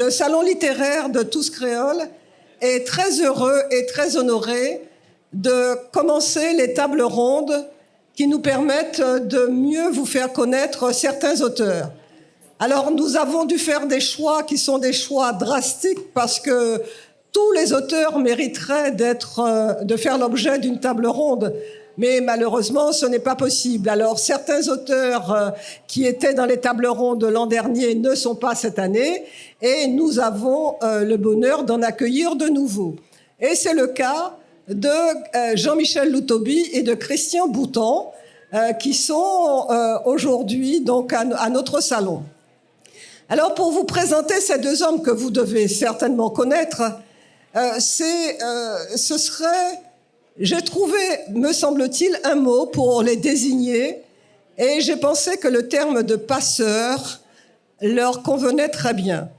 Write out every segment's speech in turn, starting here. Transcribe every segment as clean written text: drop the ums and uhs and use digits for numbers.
Le Salon littéraire de Tous Créoles est très heureux et très honoré de commencer les tables rondes qui nous permettent de mieux vous faire connaître certains auteurs. Alors, nous avons dû faire des choix qui sont des choix drastiques parce que tous les auteurs mériteraient de faire l'objet d'une table ronde. Mais malheureusement, ce n'est pas possible. Alors, certains auteurs qui étaient dans les tables rondes l'an dernier ne sont pas cette année et nous avons le bonheur d'en accueillir de nouveaux. Et c'est le cas de Jean-Michel Loutobi et de Christian Bouton qui sont aujourd'hui donc à notre salon. Alors, pour vous présenter ces deux hommes que vous devez certainement connaître, ce serait... J'ai trouvé, me semble-t-il, un mot pour les désigner et j'ai pensé que le terme de passeur leur convenait très bien.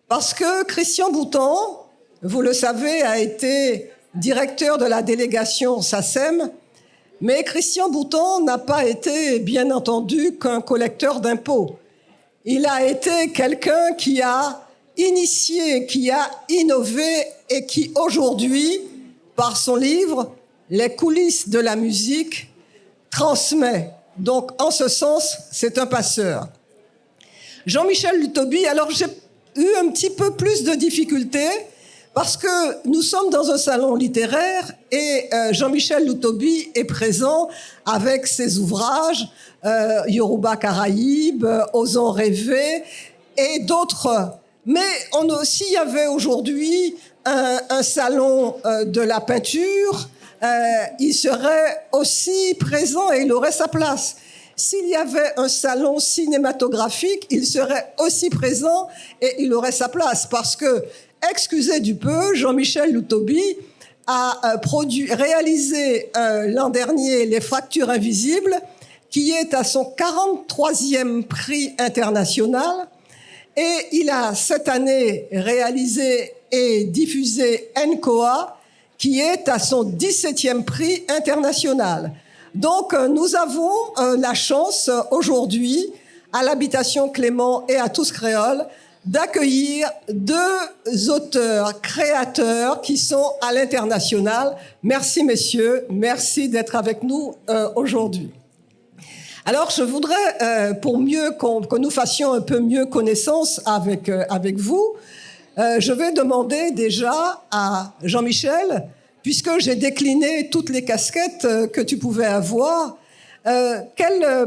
Parce que Christian Bouton, vous le savez, a été directeur de la délégation SACEM, mais Christian Bouton n'a pas été, bien entendu, qu'un collecteur d'impôts. Il a été quelqu'un qui a initié, qui a innové et qui, aujourd'hui, par son livre, Les coulisses de la musique, transmet. Donc, en ce sens, c'est un passeur. Jean-Michel Loutobi, alors j'ai eu un petit peu plus de difficultés parce que nous sommes dans un salon littéraire et Jean-Michel Loutobi est présent avec ses ouvrages Yoruba Caraïbes, Osons rêver et d'autres. Mais s'il y avait aujourd'hui un salon de la peinture, il serait aussi présent et il aurait sa place. S'il y avait un salon cinématographique, il serait aussi présent et il aurait sa place. Parce que, excusez du peu, Jean-Michel Loutobi a réalisé l'an dernier Les Fractures invisibles, qui est à son 43e prix international. Et il a cette année réalisé et diffusé NCOA, qui est à son 17e prix international. Donc, nous avons la chance aujourd'hui, à l'Habitation Clément et à Tous Créoles, d'accueillir deux auteurs, créateurs qui sont à l'international. Merci, messieurs. Merci d'être avec nous aujourd'hui. Alors, je voudrais, pour mieux que nous fassions un peu mieux connaissance avec vous, je vais demander déjà à Jean-Michel, puisque j'ai décliné toutes les casquettes que tu pouvais avoir,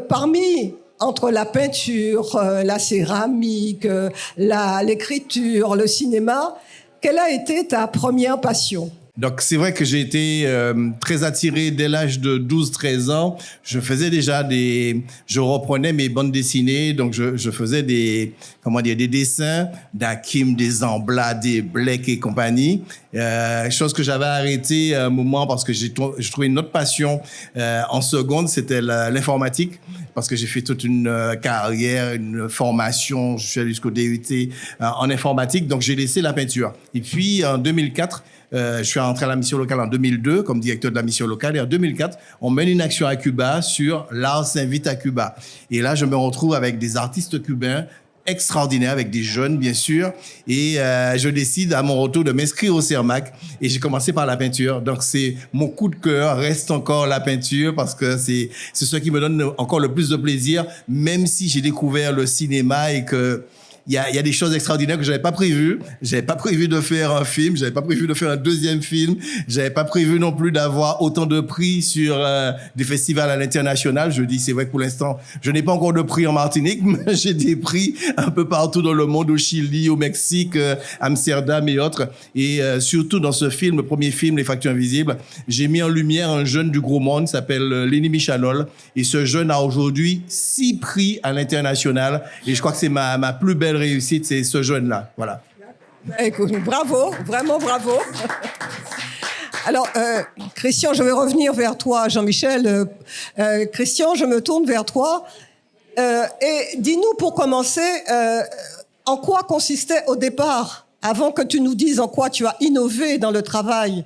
parmi, entre la peinture, la céramique, l'écriture, le cinéma, quelle a été ta première passion ? Donc, c'est vrai que j'ai été très attiré dès l'âge de 12-13 ans. Je reprenais mes bandes dessinées, donc je faisais des dessins d'Hakim, des Ambla, des Blake et compagnie. Chose que j'avais arrêtée à un moment parce que j'ai trouvé une autre passion en seconde, c'était l'informatique, parce que j'ai fait toute une carrière, une formation, je suis allé jusqu'au DUT en informatique, donc j'ai laissé la peinture. Et puis, en 2004, je suis rentré à la mission locale en 2002 comme directeur de la mission locale et en 2004, on mène une action à Cuba sur l'art s'invite à Cuba. Et là, je me retrouve avec des artistes cubains extraordinaires, avec des jeunes, bien sûr. Et je décide à mon retour de m'inscrire au CERMAC et j'ai commencé par la peinture. Donc, c'est mon coup de cœur, reste encore la peinture parce que c'est ce qui me donne encore le plus de plaisir, même si j'ai découvert le cinéma et que il y a des choses extraordinaires que j'avais pas prévues. J'avais pas prévu de faire un film, j'avais pas prévu de faire un deuxième film, j'avais pas prévu non plus d'avoir autant de prix sur des festivals à l'international. Je dis, c'est vrai que pour l'instant, je n'ai pas encore de prix en Martinique, mais j'ai des prix un peu partout dans le monde, au Chili, au Mexique, Amsterdam et autres. Et surtout dans ce film, le premier film, Les Fractures invisibles, j'ai mis en lumière un jeune du gros monde, s'appelle Lenny Michanol. Et ce jeune a aujourd'hui 6 prix à l'international. Et je crois que c'est ma plus belle réussite, c'est ce jeune-là. Voilà. Écoute, bravo, vraiment bravo. Alors, Christian, je vais revenir vers toi, Jean-Michel. Christian, je me tourne vers toi. Et dis-nous pour commencer, en quoi consistait au départ, avant que tu nous dises en quoi tu as innové dans le travail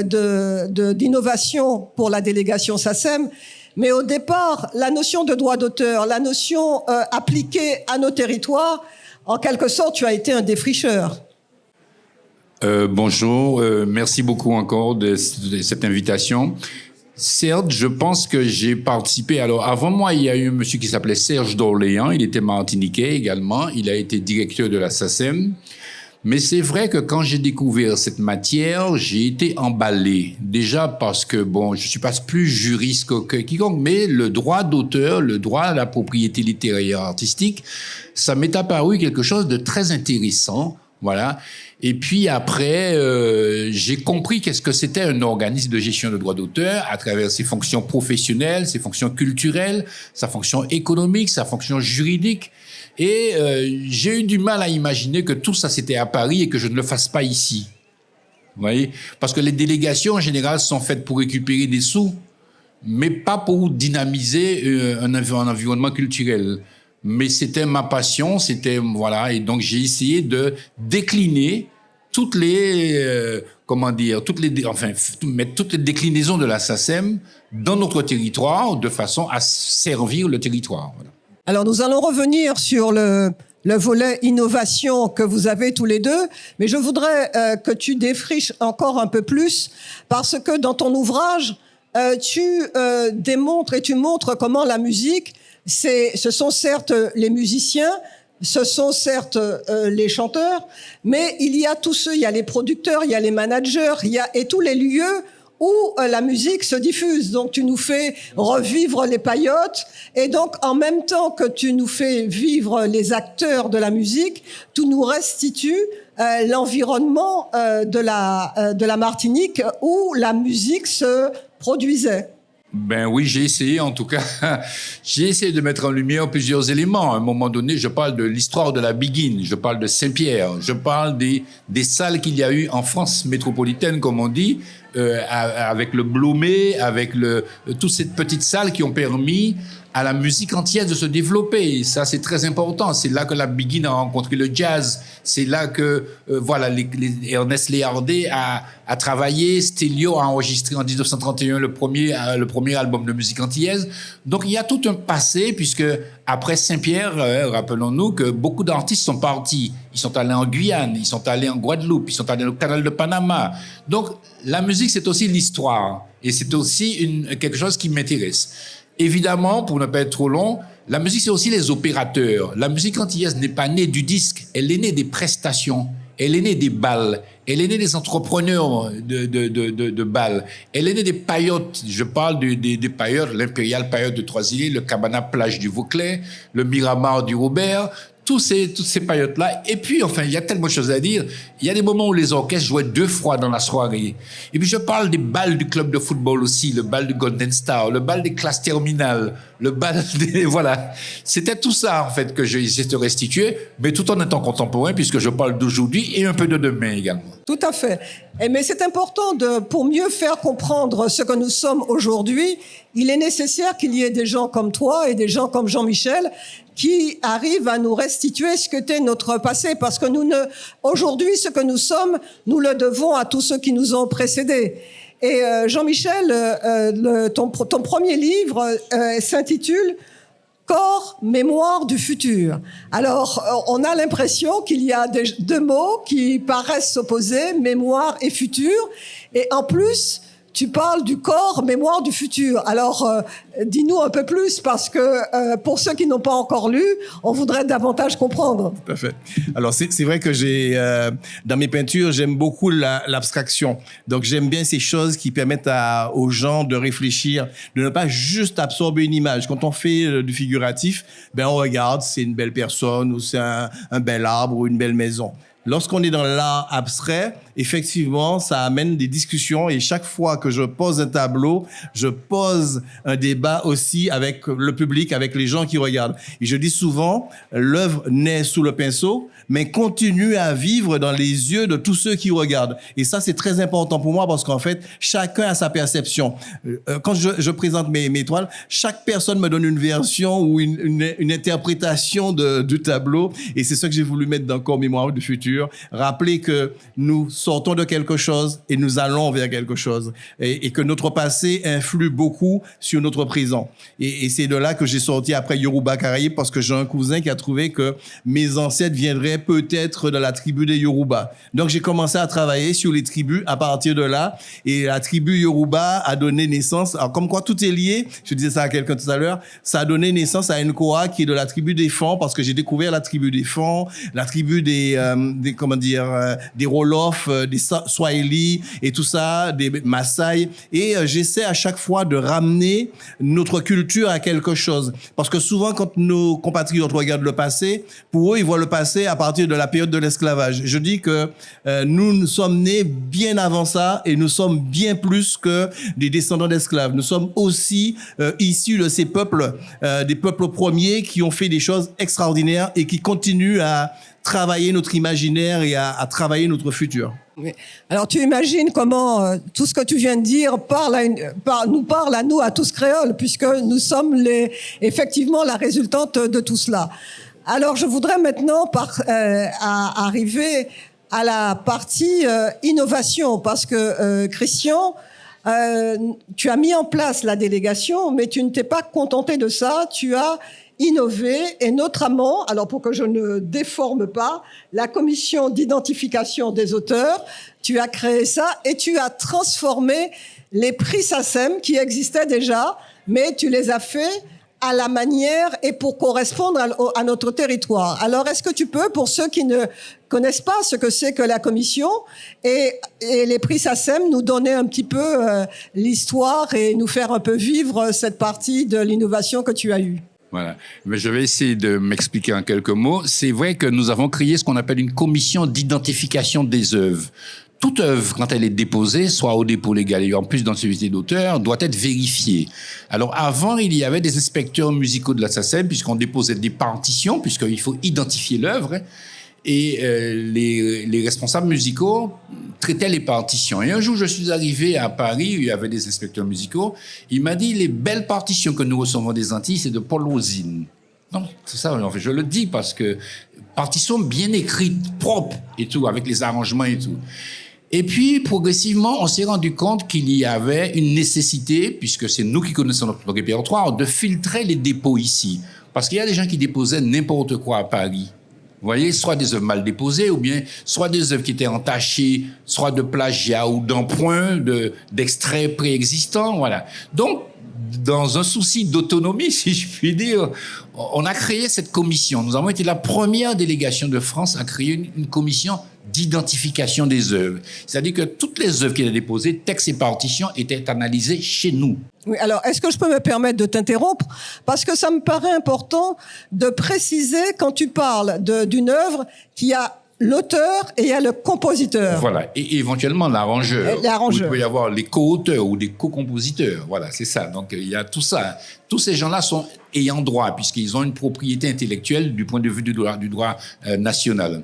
d'innovation pour la délégation SACEM, mais au départ, la notion de droit d'auteur, la notion appliquée à nos territoires, En quelque sorte, tu as été un défricheur. Bonjour, merci beaucoup encore de cette invitation. Certes, je pense que j'ai participé. Alors, avant moi, il y a eu un monsieur qui s'appelait Serge d'Orléans. Il était martiniquais également. Il a été directeur de la SACEM. Mais c'est vrai que quand j'ai découvert cette matière, j'ai été emballé. Déjà parce que, bon, je suis pas plus juriste que quiconque, mais le droit d'auteur, le droit à la propriété littéraire et artistique, ça m'est apparu quelque chose de très intéressant. Voilà. Et puis après, j'ai compris qu'est-ce que c'était un organisme de gestion de droits d'auteur à travers ses fonctions professionnelles, ses fonctions culturelles, sa fonction économique, sa fonction juridique. Et j'ai eu du mal à imaginer que tout ça c'était à Paris et que je ne le fasse pas ici. Vous voyez? Parce que les délégations en général sont faites pour récupérer des sous, mais pas pour dynamiser un environnement culturel. Mais c'était ma passion, c'était voilà, et donc j'ai essayé de décliner toutes les mettre toutes les déclinaisons de la SACEM dans notre territoire de façon à servir le territoire. Voilà. Alors nous allons revenir sur le volet innovation que vous avez tous les deux, mais je voudrais que tu défriches encore un peu plus parce que dans ton ouvrage, tu démontres et tu montres comment la musique ce sont certes les musiciens, ce sont certes les chanteurs, mais il y a tous ceux, il y a les producteurs, il y a les managers, et tous les lieux où la musique se diffuse. Donc tu nous fais revivre les paillotes, et donc en même temps que tu nous fais vivre les acteurs de la musique, tu nous restitues l'environnement de la Martinique où la musique se produisait. Ben oui, j'ai essayé en tout cas. J'ai essayé de mettre en lumière plusieurs éléments. À un moment donné, je parle de l'histoire de la Biguine, je parle de Saint-Pierre, je parle des salles qu'il y a eu en France métropolitaine, comme on dit, avec le Bloomé, avec toutes ces petites salles qui ont permis à la musique entière de se développer. Et ça, c'est très important. C'est là que la Biguine a rencontré le jazz. C'est là que, Ernest Léardé a travaillé. Stelio a enregistré en 1931 le premier album de musique antillaise. Donc, il y a tout un passé, puisque après Saint-Pierre, rappelons-nous que beaucoup d'artistes sont partis. Ils sont allés en Guyane, ils sont allés en Guadeloupe, ils sont allés au canal de Panama. Donc, la musique, c'est aussi l'histoire. Et c'est aussi quelque chose qui m'intéresse. Évidemment, pour ne pas être trop long, la musique, c'est aussi les opérateurs. La musique antillaise n'est pas née du disque, elle est née des prestations, elle est née des bals, elle est née des entrepreneurs de bals, elle est née des paillotes. Je parle des paillotes, l'Impérial Paillote de Trois-Îlets, le Cabana Plage du Vauclès, le Miramar du Robert, toutes ces paillotes-là. Et puis, enfin, il y a tellement de choses à dire. Il y a des moments où les orchestres jouaient 2 fois dans la soirée. Et puis, je parle des balles du club de football aussi, le bal du Golden Star, le bal des classes terminales, le bal des... Voilà. C'était tout ça, en fait, que j'ai essayé de restituer, mais tout en étant contemporain, puisque je parle d'aujourd'hui et un peu de demain également. Tout à fait. Mais c'est important pour mieux faire comprendre ce que nous sommes aujourd'hui, il est nécessaire qu'il y ait des gens comme toi et des gens comme Jean-Michel qui arrivent à nous restituer ce que était notre passé, parce que aujourd'hui, ce que nous sommes, nous le devons à tous ceux qui nous ont précédés. Et Jean-Michel, ton premier livre s'intitule Corps, mémoire du futur. Alors, on a l'impression qu'il y a 2 mots qui paraissent s'opposer, mémoire et futur. Et en plus, tu parles du corps, mémoire du futur. Alors, dis-nous un peu plus, parce que pour ceux qui n'ont pas encore lu, on voudrait davantage comprendre. Tout à fait. Alors, c'est vrai que dans mes peintures, j'aime beaucoup l'abstraction. Donc, j'aime bien ces choses qui permettent aux gens de réfléchir, de ne pas juste absorber une image. Quand on fait du figuratif, on regarde, c'est une belle personne, ou c'est un bel arbre, ou une belle maison. Lorsqu'on est dans l'art abstrait, effectivement, ça amène des discussions, et chaque fois que je pose un tableau, je pose un débat aussi avec le public, avec les gens qui regardent. Et je dis souvent, l'œuvre naît sous le pinceau, mais continue à vivre dans les yeux de tous ceux qui regardent. Et ça, c'est très important pour moi, parce qu'en fait, chacun a sa perception. Quand je présente mes toiles, chaque personne me donne une version ou une interprétation du tableau, et c'est ça que j'ai voulu mettre dans Corps, mémoire du futur. futur, rappeler que nous sortons de quelque chose et nous allons vers quelque chose, et que notre passé influe beaucoup sur notre présent. Et c'est de là que j'ai sorti après Yoruba Caraïbes, parce que j'ai un cousin qui a trouvé que mes ancêtres viendraient peut-être de la tribu des Yoruba. Donc j'ai commencé à travailler sur les tribus à partir de là, et la tribu Yoruba a donné naissance, alors comme quoi tout est lié, je disais ça à quelqu'un tout à l'heure, ça a donné naissance à une Koa qui est de la tribu des Fons, parce que j'ai découvert la tribu des Fons, la tribu des Wolof, des Swahili et tout ça, des Maasai, et j'essaie à chaque fois de ramener notre culture à quelque chose, parce que souvent quand nos compatriotes regardent le passé, pour eux ils voient le passé à partir de la période de l'esclavage. Je dis que nous sommes nés bien avant ça, et nous sommes bien plus que des descendants d'esclaves. Nous sommes aussi issus de ces peuples, des peuples premiers qui ont fait des choses extraordinaires et qui continuent à travailler notre imaginaire et à travailler notre futur. Oui. Alors tu imagines comment tout ce que tu viens de dire nous parle à nous, à tous créoles, puisque nous sommes effectivement la résultante de tout cela. Alors je voudrais maintenant arriver à la partie innovation, parce que Christian, tu as mis en place la délégation, mais tu ne t'es pas contenté de ça, tu as innové, et notamment, alors pour que je ne déforme pas, la commission d'identification des auteurs, tu as créé ça et tu as transformé les prix SACEM qui existaient déjà, mais tu les as fait à la manière et pour correspondre à notre territoire. Alors, est-ce que tu peux, pour ceux qui ne connaissent pas ce que c'est que la commission et les prix SACEM, nous donner un petit peu l'histoire et nous faire un peu vivre cette partie de l'innovation que tu as eue? Voilà. Mais je vais essayer de m'expliquer en quelques mots. C'est vrai que nous avons créé ce qu'on appelle une commission d'identification des œuvres. Toute œuvre, quand elle est déposée, soit au dépôt légal et en plus dans le suivi d'auteur, doit être vérifiée. Alors avant, il y avait des inspecteurs musicaux de la SACEM, puisqu'on déposait des partitions, puisqu'il faut identifier l'œuvre, et les responsables musicaux traitaient les partitions. Et un jour, je suis arrivé à Paris, où il y avait des inspecteurs musicaux, il m'a dit, les belles partitions que nous recevons des Antilles, c'est de Paul Rosine. Non, c'est ça, en fait, je le dis parce que partitions bien écrites, propres et tout, avec les arrangements et tout. Et puis, progressivement, on s'est rendu compte qu'il y avait une nécessité, puisque c'est nous qui connaissons notre répertoire, de filtrer les dépôts ici. Parce qu'il y a des gens qui déposaient n'importe quoi à Paris. Vous voyez, soit des œuvres mal déposées, ou bien soit des œuvres qui étaient entachées, soit de plagiat ou d'emprunt, d'extraits préexistants, voilà. Donc, dans un souci d'autonomie, si je puis dire, on a créé cette commission. Nous avons été la première délégation de France à créer une commission d'identification des œuvres. C'est-à-dire que toutes les œuvres qui étaient déposées, textes et partitions, étaient analysées chez nous. Oui, alors, est-ce que je peux me permettre de t'interrompre? Parce que ça me paraît important de préciser quand tu parles d'une œuvre qui a l'auteur et il y a le compositeur. Voilà, et éventuellement l'arrangeur. L'arrangeur. Il peut y avoir les co-auteurs ou des co-compositeurs. Voilà, c'est ça. Donc il y a tout ça. Tous ces gens-là sont ayant droit, puisqu'ils ont une propriété intellectuelle du point de vue du droit national.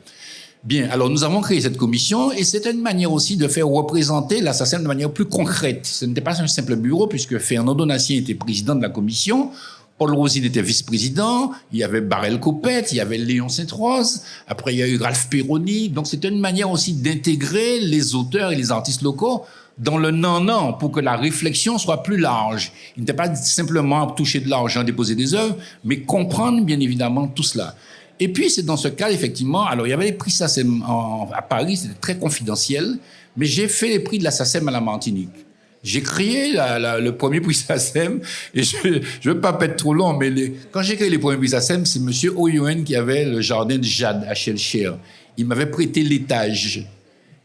Bien, alors nous avons créé cette commission et c'était une manière aussi de faire représenter la SACEM de manière plus concrète. Ce n'était pas un simple bureau puisque Fernando Nassien était président de la commission, Paul Rosine était vice-président, il y avait Barel Copette, il y avait Léon Sainte-Rose, après il y a eu Ralph Perroni. Donc c'était une manière aussi d'intégrer les auteurs et les artistes locaux dans le non-non pour que la réflexion soit plus large. Il n'était pas simplement toucher de l'argent, déposer des œuvres, mais comprendre bien évidemment tout cela. Et puis, c'est dans ce cas, effectivement, alors il y avait les prix SACEM à Paris, c'était très confidentiel, mais j'ai fait les prix de la SACEM à la Martinique. J'ai créé le premier prix SACEM, et je ne veux pas être trop long, mais quand j'ai créé les premiers prix SACEM, c'est M. Oyoen qui avait le jardin de Jade à Shellshire. Il m'avait prêté l'étage.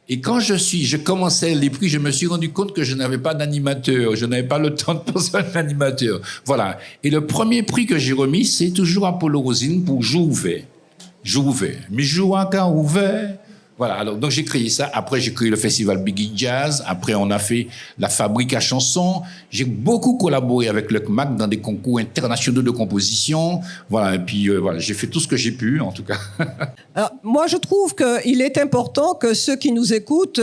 Et quand je commençais les prix, je me suis rendu compte que je n'avais pas d'animateur. Je n'avais pas le temps de penser à un animateur. Voilà. Et le premier prix que j'ai remis, c'est toujours à Paul Rosine pour Jour ouvert. Jour ouvert. Mais jour à quand ouvert. Voilà. Alors, donc j'ai créé ça. Après, j'ai créé le festival Biggie Jazz. Après, on a fait la fabrique à chansons. J'ai beaucoup collaboré avec le CMAC dans des concours internationaux de composition. Voilà. Et puis, voilà, j'ai fait tout ce que j'ai pu, en tout cas. Alors, moi, je trouve qu'il est important que ceux qui nous écoutent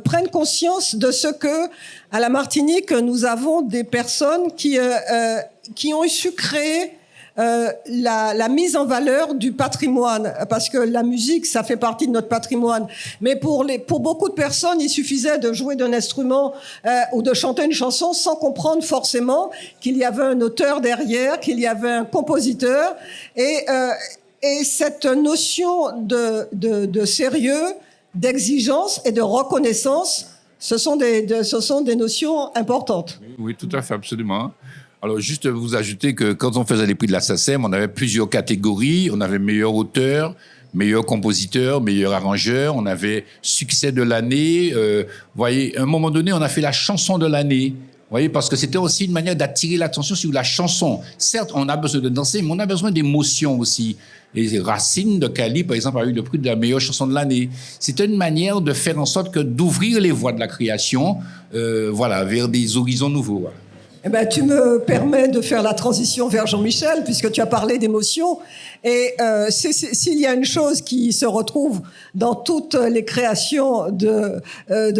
prennent conscience de ce que, à la Martinique, nous avons des personnes qui ont su créer la mise en valeur du patrimoine, parce que la musique, ça fait partie de notre patrimoine. Mais pour beaucoup de personnes, il suffisait de jouer d'un instrument ou de chanter une chanson sans comprendre forcément qu'il y avait un auteur derrière, qu'il y avait un compositeur. Et cette notion de sérieux, d'exigence et de reconnaissance, ce sont des notions importantes. Oui, tout à fait, absolument. Alors, juste vous ajouter que quand on faisait les prix de la SACEM, on avait plusieurs catégories. On avait meilleur auteur, meilleur compositeur, meilleur arrangeur. On avait succès de l'année. Vous voyez, à un moment donné, on a fait la chanson de l'année. Vous voyez, parce que c'était aussi une manière d'attirer l'attention sur la chanson. Certes, on a besoin de danser, mais on a besoin d'émotion aussi. Et Racine de Cali, par exemple, a eu le prix de la meilleure chanson de l'année. C'était une manière de faire en sorte que d'ouvrir les voies de la création, voilà, vers des horizons nouveaux. Voilà. Eh ben, tu me permets de faire la transition vers Jean-Michel, puisque tu as parlé d'émotion. Et s'il y a une chose qui se retrouve dans toutes les créations de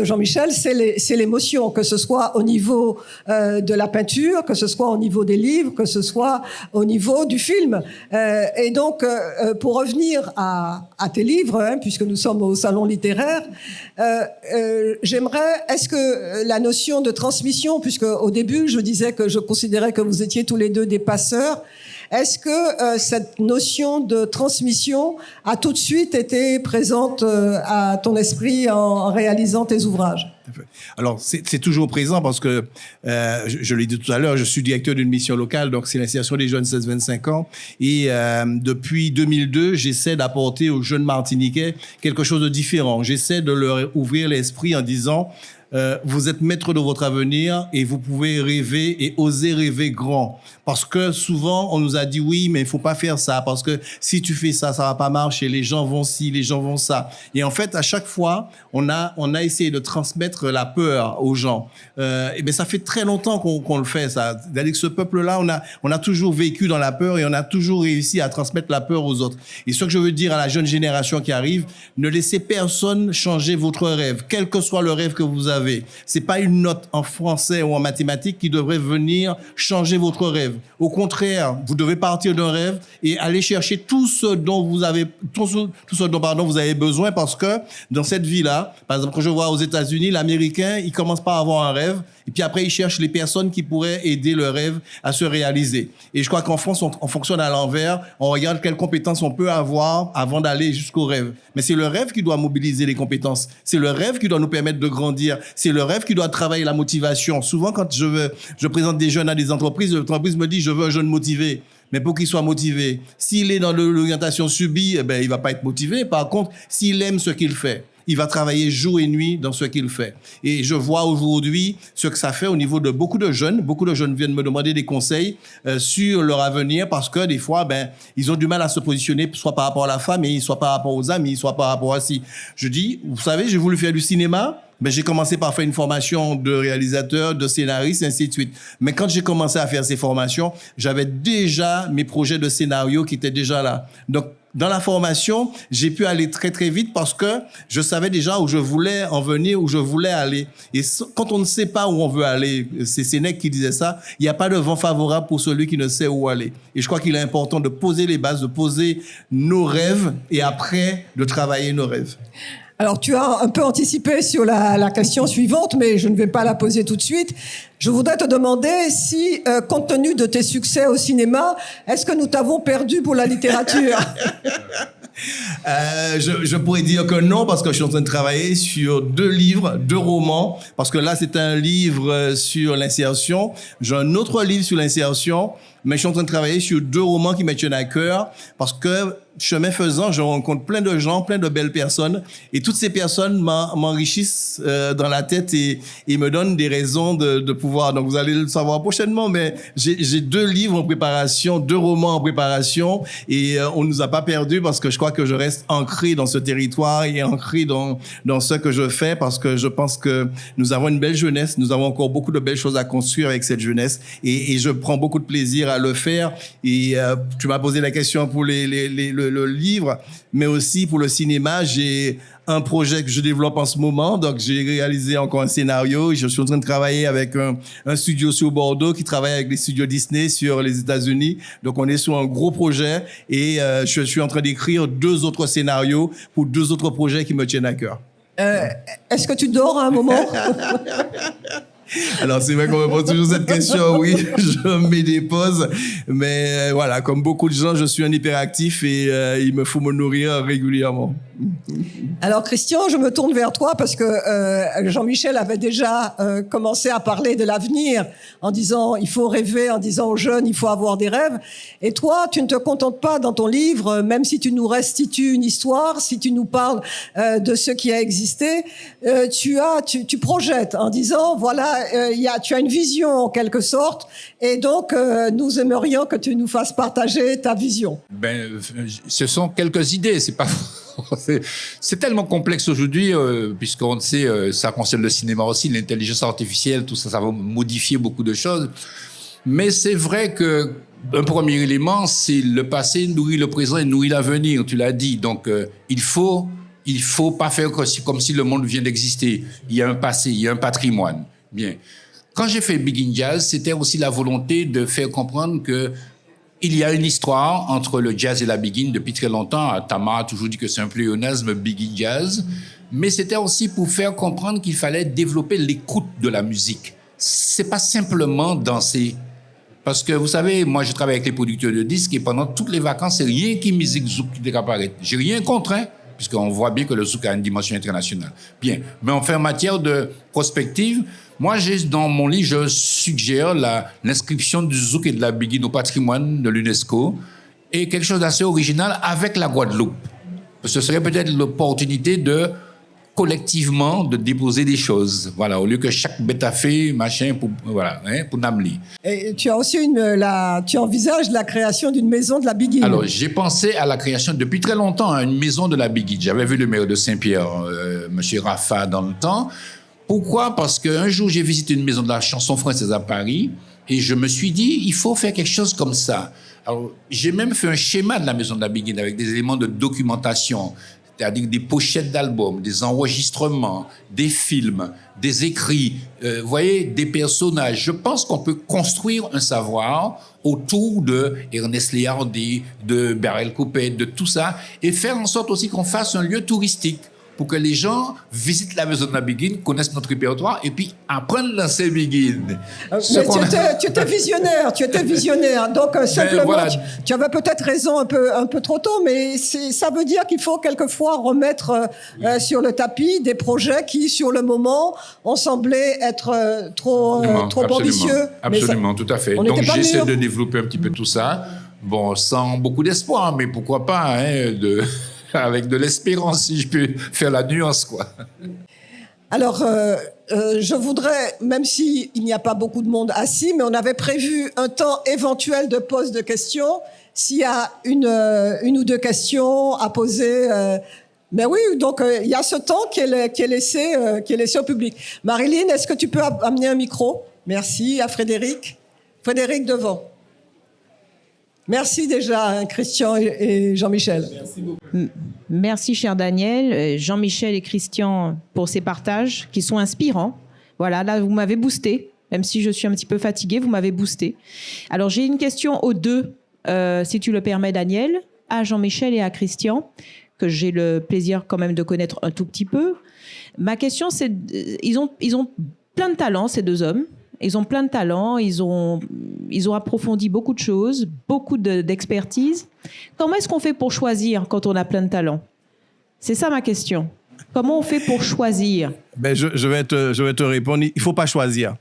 Jean-Michel, c'est l'émotion, que ce soit au niveau de la peinture, que ce soit au niveau des livres, que ce soit au niveau du film. Et donc, pour revenir à tes livres, hein, puisque nous sommes au salon littéraire, j'aimerais, est-ce que la notion de transmission, puisque au début je disais que je considérais que vous étiez tous les deux des passeurs, est-ce que cette notion de transmission a tout de suite été présente à ton esprit en réalisant tes ouvrages? Alors, c'est toujours présent parce que, je l'ai dit tout à l'heure, je suis directeur d'une mission locale, donc c'est l'insertion des jeunes 16-25 ans. Et depuis 2002, j'essaie d'apporter aux jeunes Martiniquais quelque chose de différent. J'essaie de leur ouvrir l'esprit en disant... vous êtes maître de votre avenir et vous pouvez rêver et oser rêver grand. Parce que souvent, on nous a dit oui, mais il faut pas faire ça parce que si tu fais ça, ça va pas marcher. Les gens vont ci, les gens vont ça. Et en fait, à chaque fois, on a essayé de transmettre la peur aux gens. Et ben ça fait très longtemps qu'on le fait ça. C'est-à-dire que ce peuple-là, on a toujours vécu dans la peur et on a toujours réussi à transmettre la peur aux autres. Et ce que je veux dire à la jeune génération qui arrive, ne laissez personne changer votre rêve, quel que soit le rêve que vous avez. C'est pas une note en français ou en mathématiques qui devrait venir changer votre rêve. Au contraire, vous devez partir d'un rêve et aller chercher tout ce dont vous avez besoin parce que dans cette vie-là, par exemple, quand je vois aux États-Unis, l'Américain, il commence par avoir un rêve et puis après, il cherche les personnes qui pourraient aider le rêve à se réaliser. Et je crois qu'en France, on fonctionne à l'envers. On regarde quelles compétences on peut avoir avant d'aller jusqu'au rêve. Mais c'est le rêve qui doit mobiliser les compétences. C'est le rêve qui doit nous permettre de grandir. C'est le rêve qui doit travailler la motivation. Souvent, quand je présente des jeunes à des entreprises, l'entreprise me dit, je veux un jeune motivé. Mais pour qu'il soit motivé, s'il est dans l'orientation subie, eh ben, il va pas être motivé. Par contre, s'il aime ce qu'il fait, il va travailler jour et nuit dans ce qu'il fait. Et je vois aujourd'hui ce que ça fait au niveau de beaucoup de jeunes. Beaucoup de jeunes viennent me demander des conseils sur leur avenir parce que des fois, ben, ils ont du mal à se positionner, soit par rapport à la famille, soit par rapport aux amis, soit par rapport à si. Je dis, vous savez, j'ai voulu faire du cinéma. Ben, j'ai commencé par faire une formation de réalisateur, de scénariste, ainsi de suite. Mais quand j'ai commencé à faire ces formations, j'avais déjà mes projets de scénario qui étaient déjà là. Donc, dans la formation, j'ai pu aller très, très vite parce que je savais déjà où je voulais en venir, où je voulais aller. Et quand on ne sait pas où on veut aller, c'est Sénèque qui disait ça, il n'y a pas de vent favorable pour celui qui ne sait où aller. Et je crois qu'il est important de poser les bases, de poser nos rêves et après de travailler nos rêves. Alors, tu as un peu anticipé sur la question suivante, mais je ne vais pas la poser tout de suite. Je voudrais te demander si, compte tenu de tes succès au cinéma, est-ce que nous t'avons perdu pour la littérature? Je pourrais dire que non, parce que je suis en train de travailler sur 2 livres, 2 romans, parce que là, c'est un livre sur l'insertion. J'ai un autre livre sur l'insertion, mais je suis en train de travailler sur 2 romans qui me tiennent à cœur, parce que chemin faisant, je rencontre plein de gens, plein de belles personnes, et toutes ces personnes m'enrichissent dans la tête et me donnent des raisons de pouvoir. Donc, vous allez le savoir prochainement, mais j'ai 2 livres en préparation, 2 romans en préparation, et on nous a pas perdus parce que je crois que je reste ancré dans ce territoire et ancré dans ce que je fais, parce que je pense que nous avons une belle jeunesse, nous avons encore beaucoup de belles choses à construire avec cette jeunesse, et je prends beaucoup de plaisir à le faire. Et tu m'as posé la question pour le livre, mais aussi pour le cinéma. J'ai un projet que je développe en ce moment. Donc, j'ai réalisé encore un scénario. Je suis en train de travailler avec un studio sur Bordeaux qui travaille avec les studios Disney sur les États-Unis. Donc, on est sur un gros projet et je suis en train d'écrire 2 autres scénarios pour 2 autres projets qui me tiennent à cœur. Est-ce que tu dors à un moment? Alors, c'est vrai qu'on me pose toujours cette question. Oui, je mets des pauses. Mais voilà, comme beaucoup de gens, je suis un hyperactif et il me faut me nourrir régulièrement. Alors, Christian, je me tourne vers toi parce que Jean-Michel avait déjà commencé à parler de l'avenir en disant il faut rêver, en disant aux jeunes il faut avoir des rêves. Et toi, tu ne te contentes pas dans ton livre, même si tu nous restitues une histoire, si tu nous parles de ce qui a existé, tu projettes en disant voilà, tu as une vision en quelque sorte, et donc nous aimerions que tu nous fasses partager ta vision. Ce sont quelques idées, c'est pas. C'est tellement complexe aujourd'hui, puisqu'on le sait, ça concerne le cinéma aussi, l'intelligence artificielle, tout ça, ça va modifier beaucoup de choses. Mais c'est vrai que un premier élément, c'est le passé nourrit le présent et nourrit l'avenir, tu l'as dit. Donc, il faut pas faire comme si le monde vient d'exister. Il y a un passé, il y a un patrimoine. Bien. Quand j'ai fait Big in Jazz, c'était aussi la volonté de faire comprendre que il y a une histoire entre le jazz et la big in depuis très longtemps. Tamar a toujours dit que c'est un pléonasme, Big in Jazz. Mais c'était aussi pour faire comprendre qu'il fallait développer l'écoute de la musique. C'est pas simplement danser. Parce que vous savez, moi je travaille avec les producteurs de disques et pendant toutes les vacances, c'est rien qui musique zouk qui apparaît. J'ai rien contre, hein, puisqu'on voit bien que le zouk a une dimension internationale. Bien. Mais enfin, en matière de prospective, moi, dans mon livre, je suggère l'inscription du zouk et de la biguine au patrimoine de l'UNESCO et quelque chose d'assez original avec la Guadeloupe. Ce serait peut-être l'opportunité de, collectivement, de déposer des choses. Voilà, au lieu que chaque bête a fait, machin, pour Namli. Et tu as aussi tu envisages la création d'une maison de la biguine. Alors, j'ai pensé à la création, depuis très longtemps, à une maison de la biguine. J'avais vu le maire de Saint-Pierre, M. Rafa, dans le temps. Pourquoi? Parce qu'un jour, j'ai visité une maison de la chanson française à Paris et je me suis dit, il faut faire quelque chose comme ça. Alors, j'ai même fait un schéma de la maison de la biguine avec des éléments de documentation, c'est-à-dire des pochettes d'albums, des enregistrements, des films, des écrits, vous voyez, des personnages. Je pense qu'on peut construire un savoir autour de Ernest Léardi, de Beryl Coupet, de tout ça, et faire en sorte aussi qu'on fasse un lieu touristique, pour que les gens visitent la maison de la biguine, connaissent notre répertoire et puis apprennent à danser biguine. Tu étais visionnaire. Donc, simplement, voilà. Tu avais peut-être raison un peu trop tôt, mais ça veut dire qu'il faut quelquefois remettre sur le tapis des projets qui, sur le moment, ont semblé être trop ambitieux. Absolument, tout à fait. Donc, j'essaie de développer un petit peu tout ça. Bon, sans beaucoup d'espoir, mais pourquoi pas, hein, avec de l'espérance, si je peux faire la nuance, quoi. Alors, je voudrais, même s'il n'y a pas beaucoup de monde assis, mais on avait prévu un temps éventuel de pose de questions. S'il y a une ou 2 questions à poser, mais oui, donc il y a ce temps qui est laissé au public. Marilyn, est-ce que tu peux amener un micro? Merci à Frédéric. Frédéric devant. Merci déjà, Christian et Jean-Michel. Merci beaucoup. Merci, cher Daniel, Jean-Michel et Christian, pour ces partages qui sont inspirants. Voilà, là, vous m'avez boosté. Même si je suis un petit peu fatiguée, vous m'avez boosté. Alors, j'ai une question aux deux, si tu le permets, Daniel, à Jean-Michel et à Christian, que j'ai le plaisir quand même de connaître un tout petit peu. Ma question, c'est, ils ont plein de talents, ces 2 hommes. Ils ont plein de talents, ils ont approfondi beaucoup de choses, beaucoup d'expertise. Comment est-ce qu'on fait pour choisir quand on a plein de talents? C'est ça ma question. Comment on fait pour choisir? Je vais te répondre. Il faut pas choisir.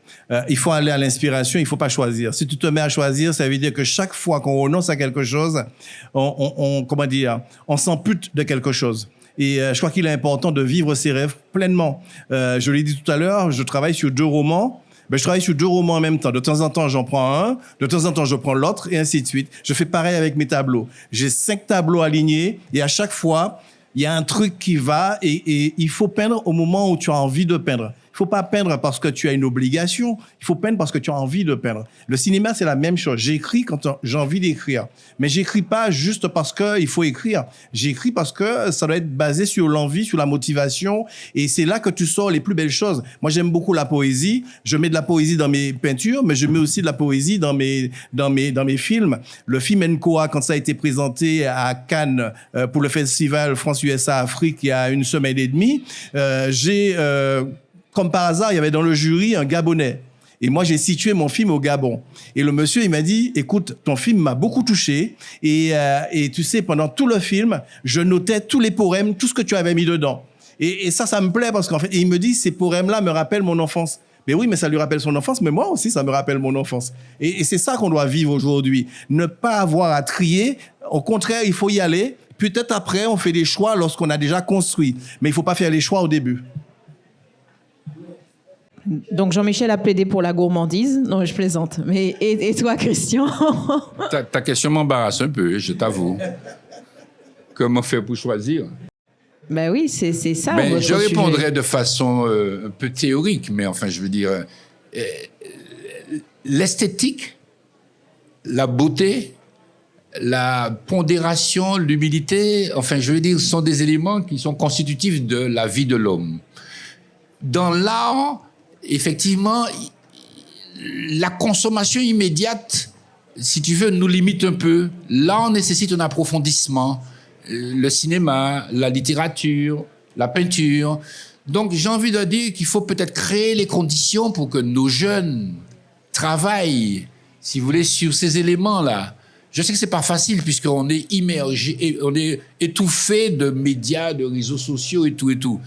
Il faut aller à l'inspiration. Il faut pas choisir. Si tu te mets à choisir, ça veut dire que chaque fois qu'on renonce à quelque chose, on s'ampute de quelque chose. Et je crois qu'il est important de vivre ses rêves pleinement. Je l'ai dit tout à l'heure, je travaille sur 2 romans. Je travaille sur 2 romans en même temps. De temps en temps, j'en prends un. De temps en temps, je prends l'autre et ainsi de suite. Je fais pareil avec mes tableaux. J'ai 5 tableaux alignés et à chaque fois, il y a un truc qui va et il faut peindre au moment où tu as envie de peindre. Il faut pas peindre parce que tu as une obligation. Il faut peindre parce que tu as envie de peindre. Le cinéma, c'est la même chose. J'écris quand j'ai envie d'écrire. Mais j'écris pas juste parce que il faut écrire. J'écris parce que ça doit être basé sur l'envie, sur la motivation. Et c'est là que tu sors les plus belles choses. Moi, j'aime beaucoup la poésie. Je mets de la poésie dans mes peintures, mais je mets aussi de la poésie dans mes films. Le film Nkoa, quand ça a été présenté à Cannes pour le festival France-USA Afrique il y a une semaine et demie, comme par hasard, il y avait dans le jury un Gabonais. Et moi, j'ai situé mon film au Gabon. Et le monsieur, il m'a dit, écoute, ton film m'a beaucoup touché. Et tu sais, pendant tout le film, je notais tous les poèmes, tout ce que tu avais mis dedans. Et ça me plaît parce qu'en fait, il me dit, ces poèmes-là me rappellent mon enfance. Mais oui, mais ça lui rappelle son enfance, mais moi aussi, ça me rappelle mon enfance. Et c'est ça qu'on doit vivre aujourd'hui. Ne pas avoir à trier. Au contraire, il faut y aller. Peut-être après, on fait des choix lorsqu'on a déjà construit. Mais il ne faut pas faire les choix au début. Donc Jean-Michel a plaidé pour la gourmandise. Non, je plaisante. Mais et toi, Christian? Ta question m'embarrasse un peu, je t'avoue. Comment faire pour choisir? Ben oui, c'est ça. Ben, je sujet. répondrai de façon un peu théorique, mais enfin, je veux dire, l'esthétique, la beauté, la pondération, l'humilité, enfin, je veux dire, sont des éléments qui sont constitutifs de la vie de l'homme. Dans l'art, effectivement, la consommation immédiate, si tu veux, nous limite un peu. L'art nécessite un approfondissement. Le cinéma, la littérature, la peinture. Donc, j'ai envie de dire qu'il faut peut-être créer les conditions pour que nos jeunes travaillent, si vous voulez, sur ces éléments-là. Je sais que c'est pas facile puisqu'on est immergé, on est étouffé de médias, de réseaux sociaux et tout et tout.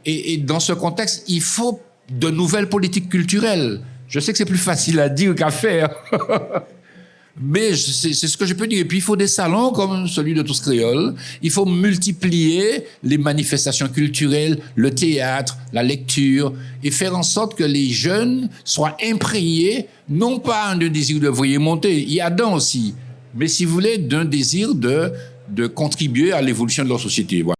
Et dans ce contexte, il faut de nouvelles politiques culturelles. Je sais que c'est plus facile à dire qu'à faire. Mais c'est ce que je peux dire. Et puis, il faut des salons comme celui de Tous Créoles. Il faut multiplier les manifestations culturelles, le théâtre, la lecture, et faire en sorte que les jeunes soient imprégnés, non pas d'un désir de voyer monter, il y a d'un aussi, mais si vous voulez, d'un désir de contribuer à l'évolution de leur société. Voilà.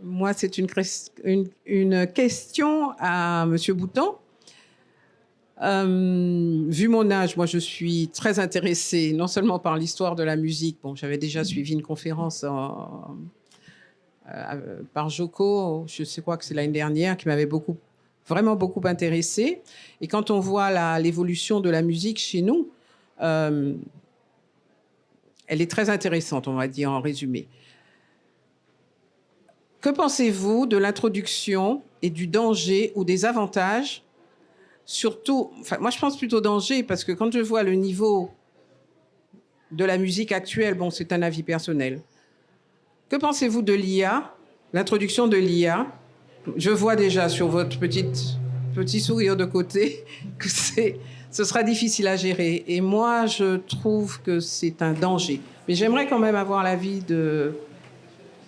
Moi, c'est une question à M. Boutan. Vu mon âge, moi, je suis très intéressée, non seulement par l'histoire de la musique. Bon, j'avais déjà suivi une conférence par Joko, je sais quoi que c'est l'année dernière, qui m'avait vraiment beaucoup intéressée. Et quand on voit l'évolution de la musique chez nous, elle est très intéressante, on va dire, en résumé. Que pensez-vous de l'introduction et du danger ou des avantages? Surtout, enfin, moi je pense plutôt danger parce que quand je vois le niveau de la musique actuelle, bon, c'est un avis personnel. Que pensez-vous de l'IA, l'introduction de l'IA? Je vois déjà sur votre petit sourire de côté que ce sera difficile à gérer. Et moi, je trouve que c'est un danger. Mais j'aimerais quand même avoir l'avis de...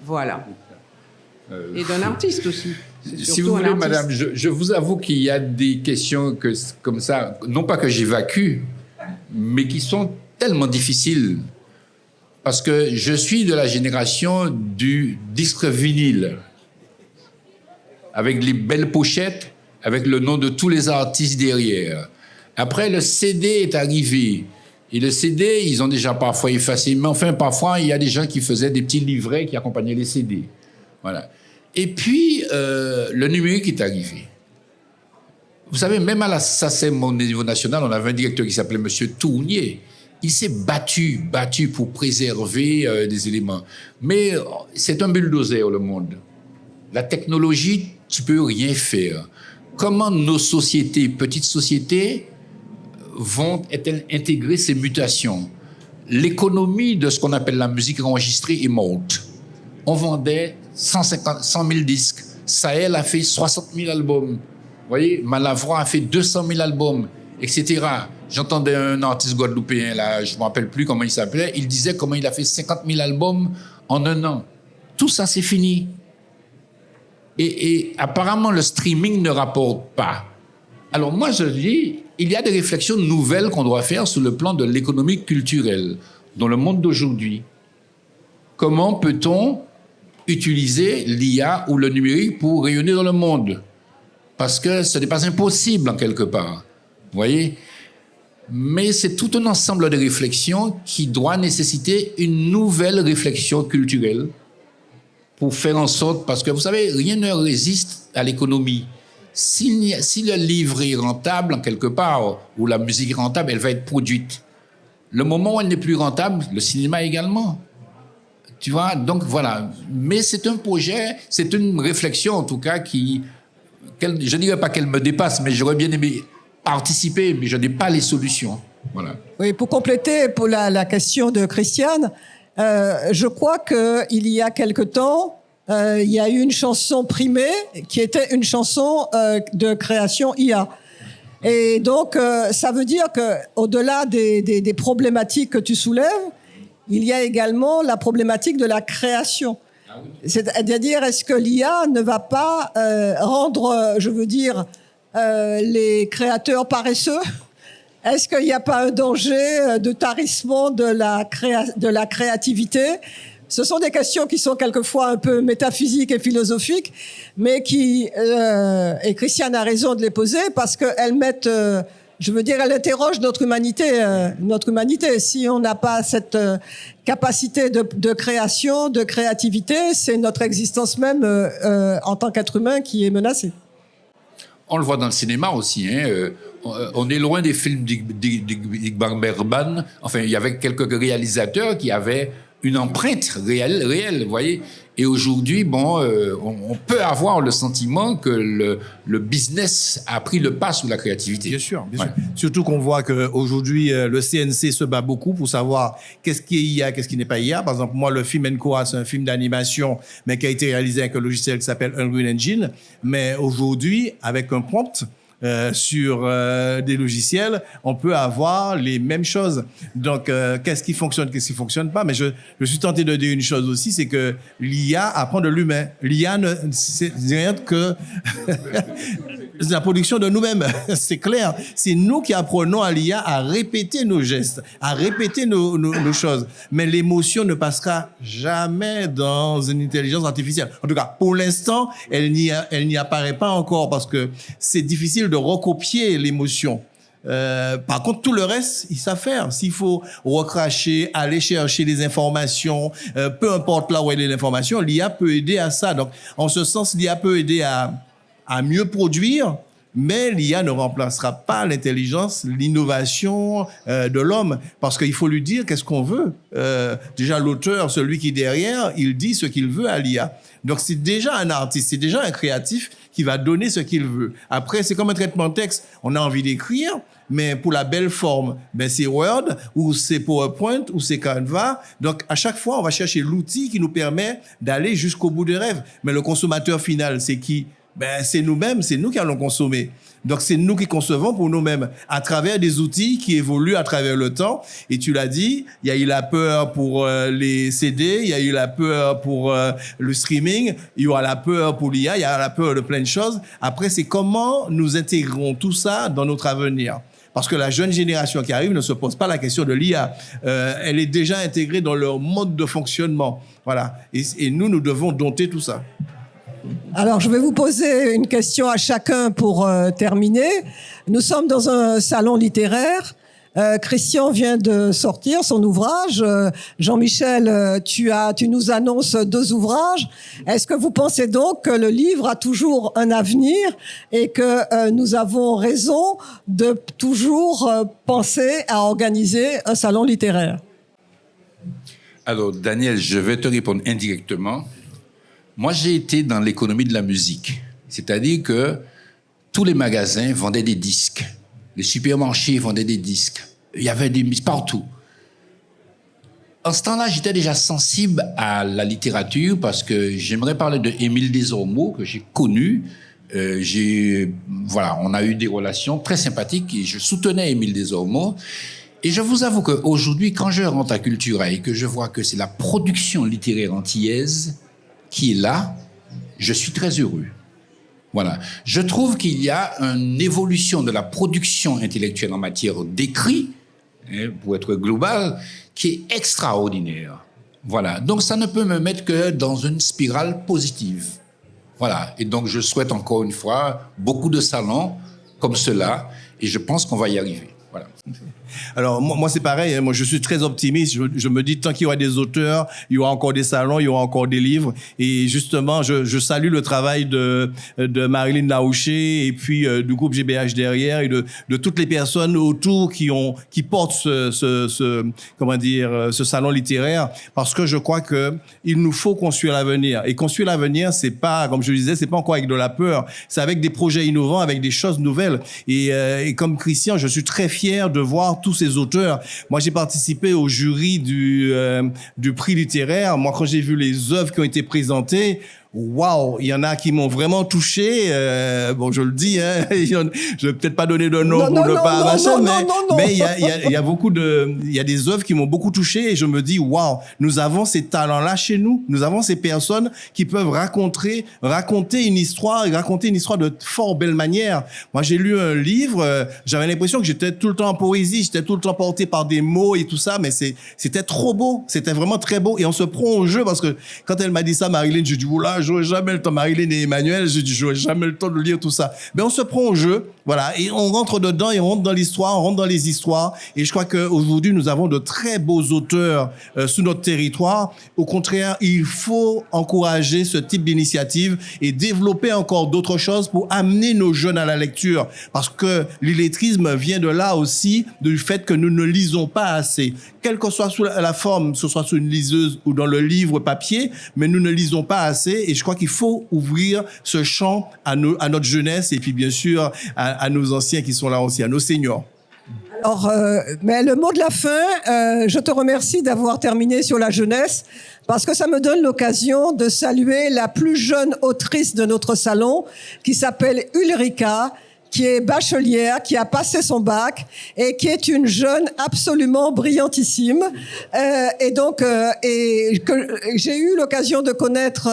Voilà. Et d'un artiste aussi. Si vous voulez, madame, je vous avoue qu'il y a des questions comme ça, non pas que j'évacue, mais qui sont tellement difficiles. Parce que je suis de la génération du disque vinyle, avec les belles pochettes, avec le nom de tous les artistes derrière. Après, le CD est arrivé. Et le CD, ils ont déjà parfois effacé. Mais enfin, parfois, il y a des gens qui faisaient des petits livrets qui accompagnaient les CD. Voilà. Et puis, le numérique est arrivé. Vous savez, même à la SACEM au niveau national, on avait un directeur qui s'appelait M. Tournier. Il s'est battu pour préserver des éléments. Mais c'est un bulldozer, le monde. La technologie, tu peux rien faire. Comment nos sociétés, petites sociétés, vont-elles intégrer ces mutations? L'économie de ce qu'on appelle la musique enregistrée est morte. On vendait 100 000 disques. Sahel a fait 60 000 albums. Vous voyez, Malavrois a fait 200 000 albums, etc. J'entendais un artiste guadeloupéen, là, je ne me rappelle plus comment il s'appelait, il disait comment il a fait 50 000 albums en un an. Tout ça, c'est fini. Et apparemment, le streaming ne rapporte pas. Alors moi, je dis, il y a des réflexions nouvelles qu'on doit faire sur le plan de l'économie culturelle dans le monde d'aujourd'hui. Comment peut-on utiliser l'IA ou le numérique pour rayonner dans le monde? Parce que ce n'est pas impossible en quelque part. Vous voyez? Mais c'est tout un ensemble de réflexions qui doit nécessiter une nouvelle réflexion culturelle pour faire en sorte, parce que vous savez, rien ne résiste à l'économie. Si le livre est rentable en quelque part, ou la musique est rentable, elle va être produite. Le moment où elle n'est plus rentable, le cinéma également. Tu vois, donc voilà. Mais c'est un projet, c'est une réflexion en tout cas je ne dirais pas qu'elle me dépasse, mais j'aurais bien aimé participer, mais je n'ai pas les solutions. Voilà. Oui, pour compléter pour la question de Christiane, je crois qu'il y a quelque temps, il y a eu une chanson primée qui était une chanson de création IA. Et donc, ça veut dire qu'au-delà des problématiques que tu soulèves, il y a également la problématique de la création. C'est-à-dire, est-ce que l'IA ne va pas rendre, je veux dire, les créateurs paresseux? Est-ce qu'il n'y a pas un danger de tarissement de la créativité? Ce sont des questions qui sont quelquefois un peu métaphysiques et philosophiques, mais et Christiane a raison de les poser parce qu'elles mettent, je veux dire, elles interrogent notre humanité. Si on n'a pas cette capacité de création, de créativité, c'est notre existence même en tant qu'être humain qui est menacée. On le voit dans le cinéma aussi. On est loin des films d'Ingmar Bergman. Enfin, il y avait quelques réalisateurs qui avaient une empreinte réelle, vous voyez. Et aujourd'hui, on peut avoir le sentiment que le business a pris le pas sur la créativité. Bien sûr. Surtout qu'on voit qu'aujourd'hui, le CNC se bat beaucoup pour savoir qu'est-ce qui est IA, qu'est-ce qui n'est pas IA. Par exemple, moi, le film Encoa, c'est un film d'animation, mais qui a été réalisé avec un logiciel qui s'appelle Unreal Engine. Mais aujourd'hui, avec un prompt, sur des logiciels, on peut avoir les mêmes choses. Donc, qu'est-ce qui fonctionne pas? Mais je suis tenté de dire une chose aussi, c'est que l'IA apprend de l'humain. L'IA, c'est rien que la production de nous-mêmes. C'est clair. C'est nous qui apprenons à l'IA à répéter nos gestes, à répéter nos choses. Mais l'émotion ne passera jamais dans une intelligence artificielle. En tout cas, pour l'instant, elle n'y apparaît pas encore parce que c'est difficile de recopier l'émotion. Par contre, tout le reste, ils savent faire. S'il faut recracher, aller chercher des informations, peu importe là où est l'information, l'IA peut aider à ça. Donc, en ce sens, l'IA peut aider à mieux produire, mais l'IA ne remplacera pas l'intelligence, l'innovation de l'homme, parce qu'il faut lui dire qu'est-ce qu'on veut. Déjà, l'auteur, celui qui est derrière, il dit ce qu'il veut à l'IA. Donc, c'est déjà un artiste, c'est déjà un créatif qui va donner ce qu'il veut. Après, c'est comme un traitement de texte. On a envie d'écrire, mais pour la belle forme, c'est Word, ou c'est PowerPoint, ou c'est Canva. Donc, à chaque fois, on va chercher l'outil qui nous permet d'aller jusqu'au bout des rêves. Mais le consommateur final, c'est qui? C'est nous-mêmes, c'est nous qui allons consommer. Donc, c'est nous qui concevons pour nous-mêmes à travers des outils qui évoluent à travers le temps. Et tu l'as dit, il y a eu la peur pour les CD, il y a eu la peur pour le streaming, il y aura la peur pour l'IA, il y a la peur de plein de choses. Après, c'est comment nous intégrons tout ça dans notre avenir. Parce que la jeune génération qui arrive ne se pose pas la question de l'IA. Elle est déjà intégrée dans leur mode de fonctionnement. Voilà. Et nous devons dompter tout ça. Alors, je vais vous poser une question à chacun pour terminer. Nous sommes dans un salon littéraire. Christian vient de sortir son ouvrage. Jean-Michel, tu nous annonces 2 ouvrages. Est-ce que vous pensez donc que le livre a toujours un avenir et que nous avons raison de toujours penser à organiser un salon littéraire? Alors, Daniel, je vais te répondre indirectement. Moi, j'ai été dans l'économie de la musique. C'est-à-dire que tous les magasins vendaient des disques. Les supermarchés vendaient des disques. Il y avait des disques partout. En ce temps-là, j'étais déjà sensible à la littérature parce que j'aimerais parler de Émile Desormeaux, que j'ai connu. On a eu des relations très sympathiques et je soutenais Émile Desormeaux. Et je vous avoue qu'aujourd'hui, quand je rentre à Cultura et que je vois que c'est la production littéraire antillaise qui est là, je suis très heureux. Voilà. Je trouve qu'il y a une évolution de la production intellectuelle en matière d'écrit, pour être global, qui est extraordinaire. Voilà. Donc, ça ne peut me mettre que dans une spirale positive. Voilà. Et donc, je souhaite encore une fois beaucoup de salons comme cela, et je pense qu'on va y arriver. Voilà. Alors, moi c'est pareil. Moi, je suis très optimiste. Je me dis, tant qu'il y aura des auteurs, il y aura encore des salons, il y aura encore des livres. Et justement, je salue le travail de Marilyn Laouché et puis du groupe GBH derrière et de toutes les personnes autour qui portent ce salon littéraire, parce que je crois que il nous faut construire l'avenir. Et construire l'avenir, c'est pas, comme je le disais, c'est pas encore avec de la peur. C'est avec des projets innovants, avec des choses nouvelles. Et comme Christian, je suis très fier de voir tous ces auteurs. Moi, j'ai participé au jury du prix littéraire. Moi, quand j'ai vu les œuvres qui ont été présentées, waouh, il y en a qui m'ont vraiment touché. Bon, je le dis, hein, je vais peut-être pas donner de nom pour ne pas machin, mais il y a beaucoup il y a des œuvres qui m'ont beaucoup touché et je me dis, waouh, nous avons ces talents-là chez nous. Nous avons ces personnes qui peuvent raconter une histoire de fort belle manière. Moi, j'ai lu un livre, j'avais l'impression que j'étais tout le temps en poésie, j'étais tout le temps porté par des mots et tout ça, mais c'était trop beau. C'était vraiment très beau et on se prend au jeu parce que quand elle m'a dit ça, Marilyn, j'ai dit, oula, j'aurais jamais le temps, Marilyn et Emmanuel, j'ai dit, j'aurais jamais le temps de lire tout ça. Mais on se prend au jeu, voilà, et on rentre dedans, et on rentre dans l'histoire, on rentre dans les histoires, et je crois qu'aujourd'hui, nous avons de très beaux auteurs sous notre territoire. Au contraire, il faut encourager ce type d'initiative et développer encore d'autres choses pour amener nos jeunes à la lecture, parce que l'illettrisme vient de là aussi, du fait que nous ne lisons pas assez. Quelle que soit la forme, que ce soit sur une liseuse ou dans le livre papier, mais nous ne lisons pas assez, et je crois qu'il faut ouvrir ce champ à notre jeunesse et puis bien sûr à nos anciens qui sont là aussi, à nos seniors. Alors, mais le mot de la fin, je te remercie d'avoir terminé sur la jeunesse, parce que ça me donne l'occasion de saluer la plus jeune autrice de notre salon, qui s'appelle Ulrika, qui est bachelière, qui a passé son bac et qui est une jeune absolument brillantissime. Et donc, que j'ai eu l'occasion de connaître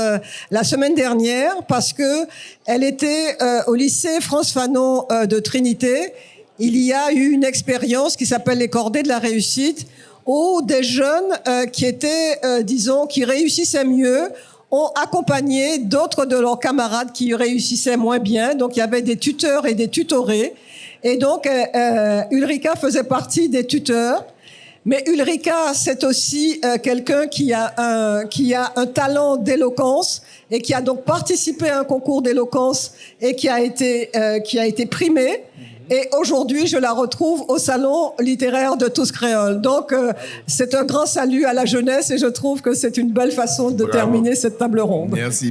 la semaine dernière, parce que elle était au lycée France Fanon de Trinité. Il y a eu une expérience qui s'appelle les Cordées de la réussite, où des jeunes qui étaient, qui réussissaient mieux, ont accompagné d'autres de leurs camarades qui réussissaient moins bien. Donc, il y avait des tuteurs et des tutorés. Et donc, Ulrika faisait partie des tuteurs. Mais Ulrika, c'est aussi quelqu'un qui a un talent d'éloquence et qui a donc participé à un concours d'éloquence et qui a été primé. Et aujourd'hui, je la retrouve au salon littéraire de Tous Créoles. Donc, c'est un grand salut à la jeunesse et je trouve que c'est une belle façon de terminer cette table ronde. Merci.